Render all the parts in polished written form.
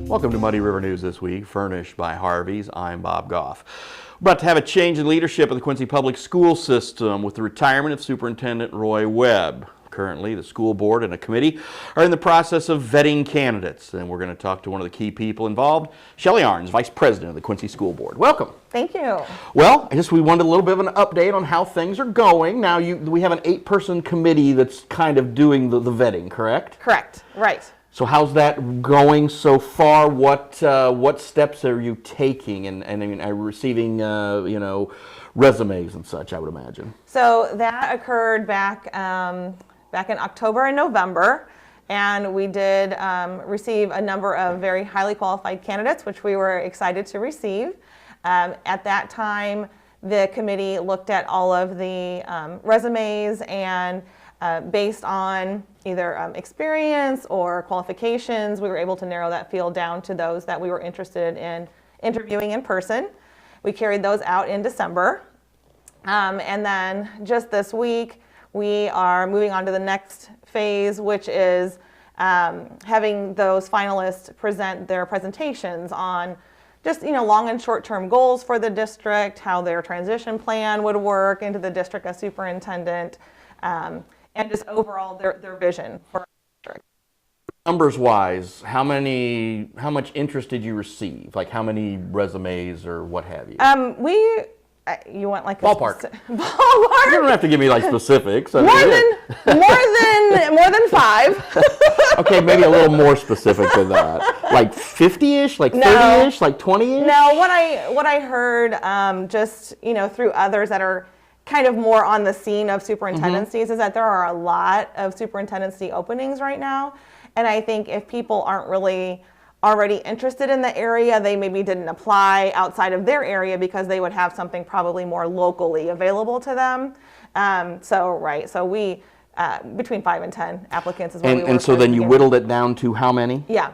Welcome to Muddy River News this week, furnished by Harvey's. I'm Bob Goff. We're about to have a change in leadership of the Quincy Public School System with the retirement of Superintendent Roy Webb. Currently, the school board and a committee are in the process of vetting candidates, and we're going to talk to one of the key people involved, Shelley Arns, Vice President of the Quincy School Board. Welcome. Thank you. Well, I guess we wanted a little bit of an update on how things are going. Now, we have an 8-person committee that's kind of doing the vetting, correct? Correct. Right. So how's that going so far? What steps are you taking, and I mean, are you receiving resumes and such, I would imagine? So that occurred back in October and November, and we did receive a number of very highly qualified candidates, which we were excited to receive. At that time, the committee looked at all of the resumes, and based on either experience or qualifications, we were able to narrow that field down to those that we were interested in interviewing in person. We carried those out in December. And then just this week, we are moving on to the next phase, which is having those finalists present their presentations on just long and short-term goals for the district, how their transition plan would work into the district as superintendent, and just overall their vision for our district. Numbers-wise, how much interest did you receive? Like how many resumes or what have you? You want like ballpark? Ballpark? You don't have to give me like specifics. More than 5. Okay, maybe a little more specific than that. Like 50-ish, like 30-ish, like 20-ish? No, what I heard just through others that are kind of more on the scene of superintendencies is that there are a lot of superintendency openings right now. And I think if people aren't really already interested in the area, they maybe didn't apply outside of their area because they would have something probably more locally available to them. So we, between 5 and 10 applicants is what we were. And so then you whittled it down to how many? Yeah,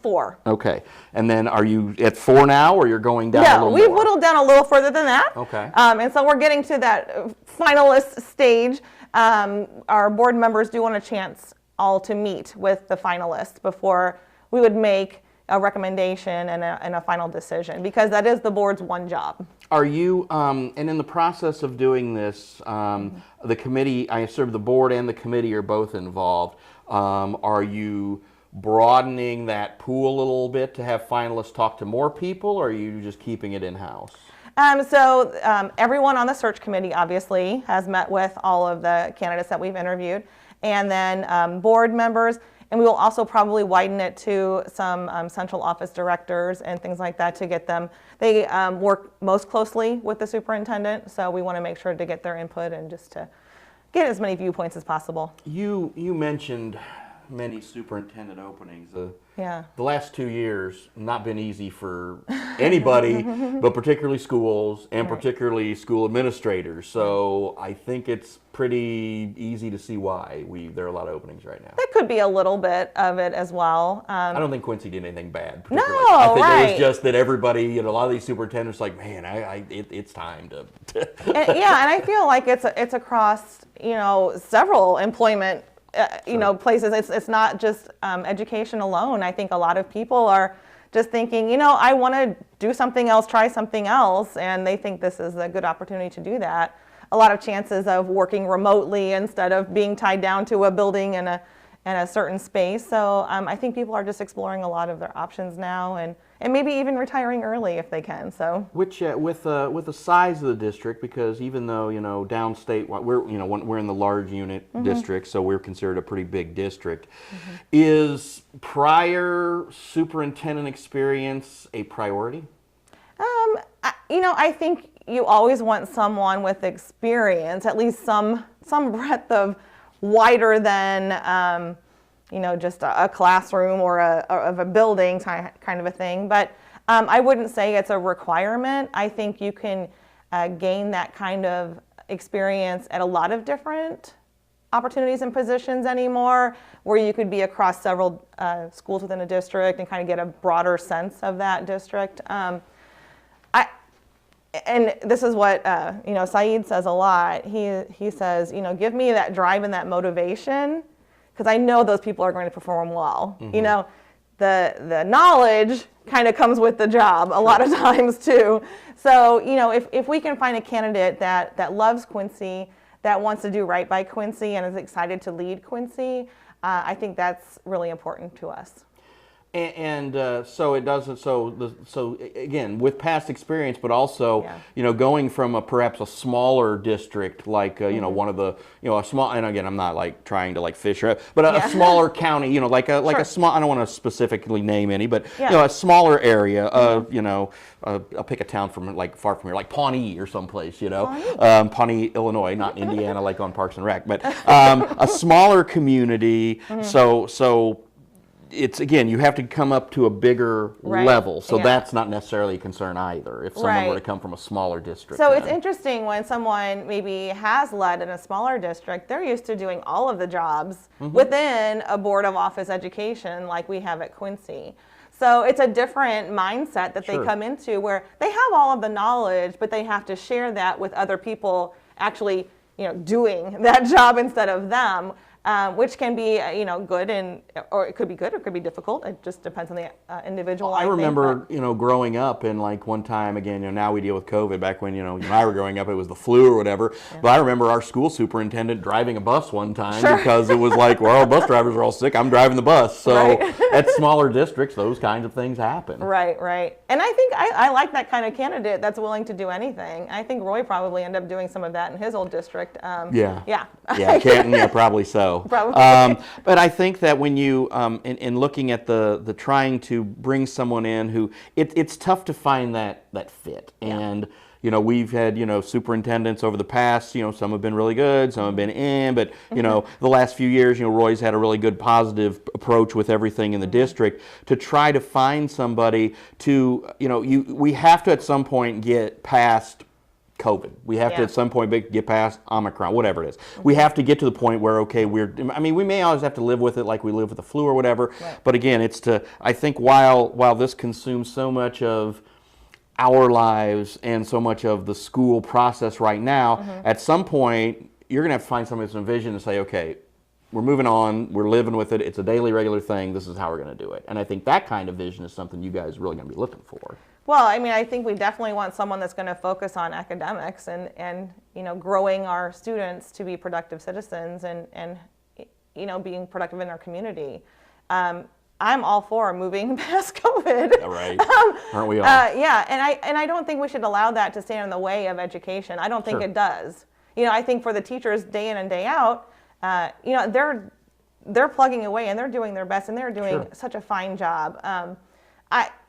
4. Okay. And then are you at 4 now, or you're going down a little more? No, we've whittled down a little further than that. Okay. And so we're getting to that finalist stage. Our board members do want a chance all to meet with the finalists before we would make a recommendation and a final decision, because that is the board's one job. Are you, and in the process of doing this, the committee, I assume the board and the committee are both involved. Are you broadening that pool a little bit to have finalists talk to more people, or are you just keeping it in-house? Everyone on the search committee obviously has met with all of the candidates that we've interviewed, and then board members. And we will also probably widen it to some central office directors and things like that to get them. They work most closely with the superintendent, so we want to make sure to get their input and just to get as many viewpoints as possible. You mentioned many superintendent openings. The last 2 years not been easy for anybody, but particularly schools and particularly school administrators. So I think it's pretty easy to see why there are a lot of openings right now. That could be a little bit of it as well. I don't think Quincy did anything bad. No, I think right. It was just that everybody, a lot of these superintendents, like, man, it's time to. And I feel like it's across several employment places. It's not just education alone. I think a lot of people are just thinking, I want to do something else, try something else, and they think this is a good opportunity to do that. A lot of chances of working remotely instead of being tied down to a building and a certain space. So I think people are just exploring a lot of their options now, and maybe even retiring early if they can. So which with the size of the district, because even though downstate we're in the large unit district, so we're considered a pretty big district. Is prior superintendent experience a priority? I think you always want someone with experience, at least some breadth of wider than just a classroom or of a building kind of a thing. But I wouldn't say it's a requirement. I think you can gain that kind of experience at a lot of different opportunities and positions anymore, where you could be across several schools within a district and kind of get a broader sense of that district. And this is what Saeed says a lot. He says, give me that drive and that motivation, because I know those people are going to perform well. the knowledge kind of comes with the job a lot of times too. So, if we can find a candidate that loves Quincy, that wants to do right by Quincy and is excited to lead Quincy, I think that's really important to us. And so it doesn't. So again, with past experience, but also going from perhaps a smaller district like one of the a small. And again, I'm not like trying to like fish her, but a smaller county. Like a small. I don't want to specifically name any, but a smaller area. I'll pick a town from like far from here, like Pawnee or someplace. Pawnee, Illinois, not Indiana, like on Parks and Rec, but a smaller community. So. It's again, you have to come up to a bigger level, so that's not necessarily a concern either. If someone were to come from a smaller district, so it's interesting when someone maybe has led in a smaller district. They're used to doing all of the jobs within a board of office education, like we have at Quincy. So it's a different mindset that they come into, where they have all of the knowledge, but they have to share that with other people actually, doing that job instead of them. Which can be, good or it could be good or it could be difficult. It just depends on the individual. I remember, growing up and like one time again, now we deal with COVID. Back when, you and I were growing up, it was the flu or whatever. Yeah. But I remember our school superintendent driving a bus one time because it was like, well, bus drivers are all sick. I'm driving the bus. So at smaller districts, those kinds of things happen. Right. And I think I like that kind of candidate that's willing to do anything. I think Roy probably ended up doing some of that in his old district. Yeah, Canton, probably so. Probably. But I think that when you, in looking at the trying to bring someone in who, it's tough to find that fit. And, we've had, superintendents over the past, some have been really good, some have been but, the last few years, Roy's had a really good positive approach with everything in the district to try to find somebody to, we have to at some point get past COVID. We have to at some point get past Omicron, whatever it is. We have to get to the point where, we may always have to live with it like we live with the flu or whatever, but again, I think while this consumes so much of our lives and so much of the school process right now, at some point, you're going to have to find somebody with some vision to say, okay, we're moving on, we're living with it, it's a daily, regular thing, this is how we're going to do it. And I think that kind of vision is something you guys are really going to be looking for. Well, I think we definitely want someone that's going to focus on academics and growing our students to be productive citizens and being productive in our community. I'm all for moving past COVID. Right. Aren't we all? And I don't think we should allow that to stand in the way of education. I don't think it does. I think for the teachers day in and day out, they're plugging away and they're doing their best and they're doing such a fine job.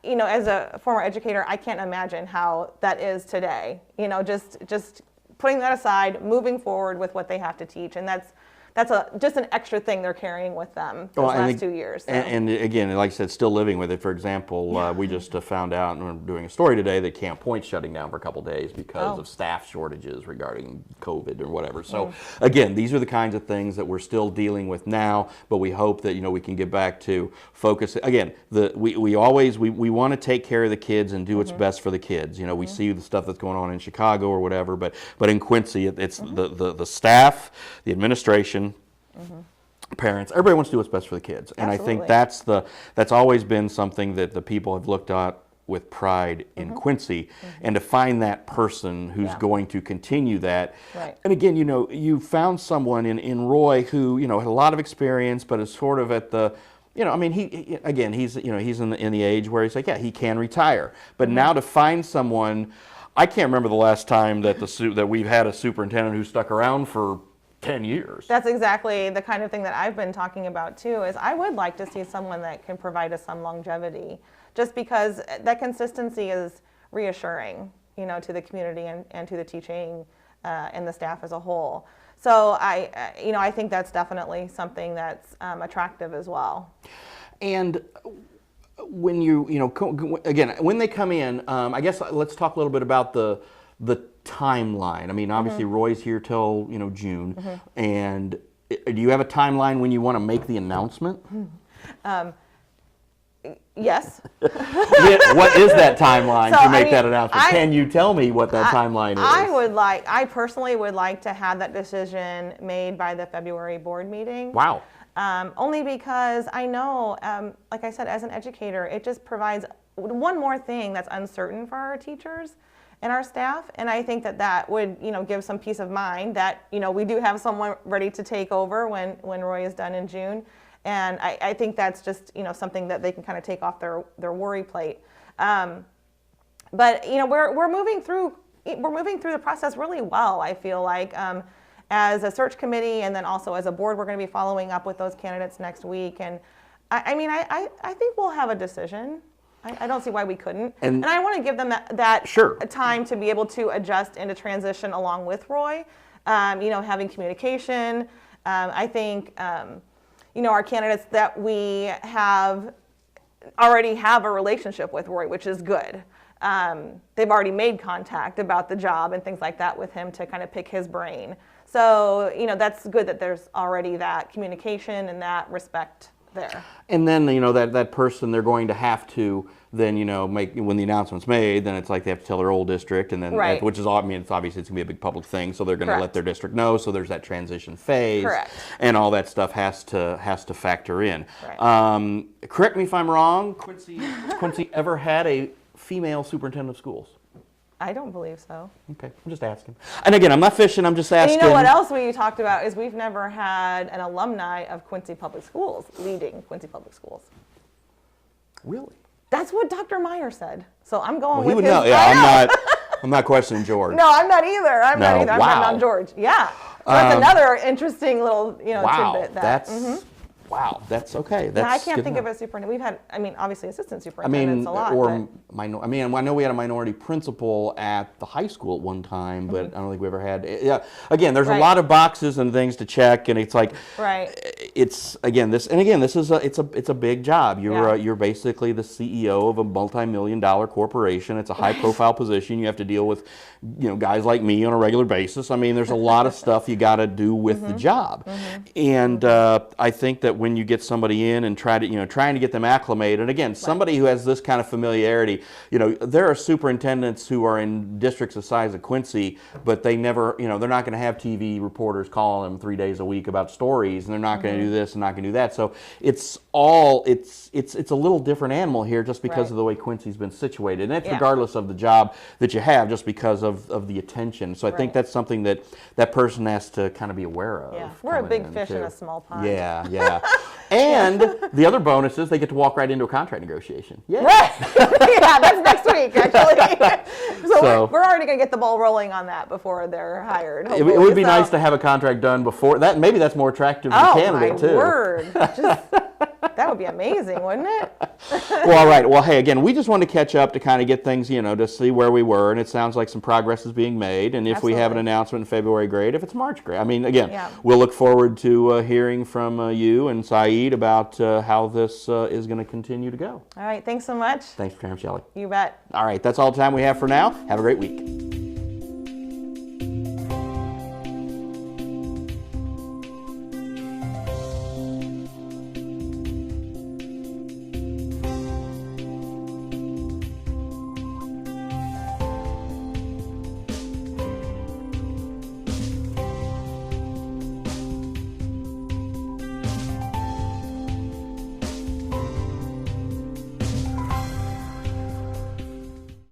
As a former educator, I can't imagine how that is today. Just putting that aside, moving forward with what they have to teach, and that's just an extra thing they're carrying with them those last 2 years. So. And again, like I said, still living with it. For example, we just found out, and we're doing a story today, that Camp Point's shutting down for a couple days because of staff shortages regarding COVID or whatever. So again, these are the kinds of things that we're still dealing with now, but we hope that we can get back to focus. Again, we want to take care of the kids and do what's best for the kids. We see the stuff that's going on in Chicago or whatever, but in Quincy, it's the staff, the administration, parents, everybody wants to do what's best for the kids. And Absolutely. I think that's always been something that the people have looked at with pride in Quincy, and to find that person who's going to continue that. Right. And again, you found someone in Roy who, had a lot of experience, but is sort of at the, he's in the age where he's like, he can retire. But now to find someone, I can't remember the last time that we've had a superintendent who stuck around for 10 years. That's exactly the kind of thing that I've been talking about too, is I would like to see someone that can provide us some longevity, just because that consistency is reassuring, to the community and to the teaching and the staff as a whole. So I think that's definitely something that's attractive as well. And when when they come in, I guess let's talk a little bit about the timeline. Obviously Roy's here till June, and do you have a timeline when you want to make the announcement? Yes. What is that timeline to make that announcement? Can you tell me what that timeline is? I personally would like to have that decision made by the February board meeting. Wow. only because I know, like I said, as an educator, it just provides one more thing that's uncertain for our teachers and our staff. And I think that would, give some peace of mind that, we do have someone ready to take over when Roy is done in June. And I think that's just, something that they can kind of take off their worry plate. But, we're moving through the process really well, I feel like. As a search committee and then also as a board, we're going to be following up with those candidates next week. And I think we'll have a decision. I don't see why we couldn't. And I want to give them that Sure. time to be able to adjust and to transition along with Roy, having communication. I think, our candidates that we already have a relationship with Roy, which is good. They've already made contact about the job and things like that with him to kind of pick his brain. So, that's good that there's already that communication and that respect there. And then, that person, they're going to have to then, make, when the announcement's made, then it's like they have to tell their old district, and then, right. Which is, it's obviously it's going to be a big public thing, so they're going to Correct. let their district know, so there's that transition phase. Correct. And all that stuff has to factor in. Right. Correct me if I'm wrong, Quincy ever had a female superintendent of schools? I don't believe so. Okay, I'm just asking. And again, I'm not fishing, I'm just asking. And what else we talked about is we've never had an alumni of Quincy Public Schools leading Quincy Public Schools. Really? That's what Dr. Meyer said. So I'm going Well, with he would his. know. Yeah, I'm not questioning George. No, I'm not either. I'm not either. I'm Wow. not on George. Yeah. So that's another interesting little, Wow, tidbit. wow, that's okay. I can't think of a superintendent. We've had, obviously assistant I superintendents a lot. I know we had a minority principal at the high school at one time, but I don't think we ever had. Yeah, again, there's a Right. lot of boxes and things to check, and it's like, Right. This is it's a big job. You're basically the CEO of a multi-million-dollar corporation. It's a high-profile position. You have to deal with, guys like me on a regular basis. There's a lot of stuff you got to do with the job, and I think that when you get somebody in and trying to get them acclimated, and again, somebody who has this kind of familiarity, there are superintendents who are in districts the size of Quincy, but they never, they're not going to have TV reporters calling them 3 days a week about stories, and they're not going to do this and not going to do that. So it's a little different animal here just because Right. of the way Quincy's been situated, and that's Yeah. regardless of the job that you have, just because of the attention. So I think Right. that's something that person has to kind of be aware of. Yeah. We're a coming big in, fish in too. a small pond. Yeah. And the other bonus is they get to walk right into a contract negotiation. Yeah. Right. Yeah, that's next week, actually. So- we're already going to get the ball rolling on that before they're hired. It would be nice to have a contract done before that. Maybe that's more attractive to the candidate my too. word. That would be amazing, wouldn't it? Well, all right. Well, hey, again, we just wanted to catch up to kind of get things, to see where we were, and it sounds like some progress is being made. And if we have an Absolutely. announcement in February, great. If it's March, great. Again, Yeah. we'll look forward to hearing from you and Saeed about how this is going to continue to go. All right. Thanks so much. Thanks for coming, Shelley. You bet. All right, that's all the time we have for now. Have a great week.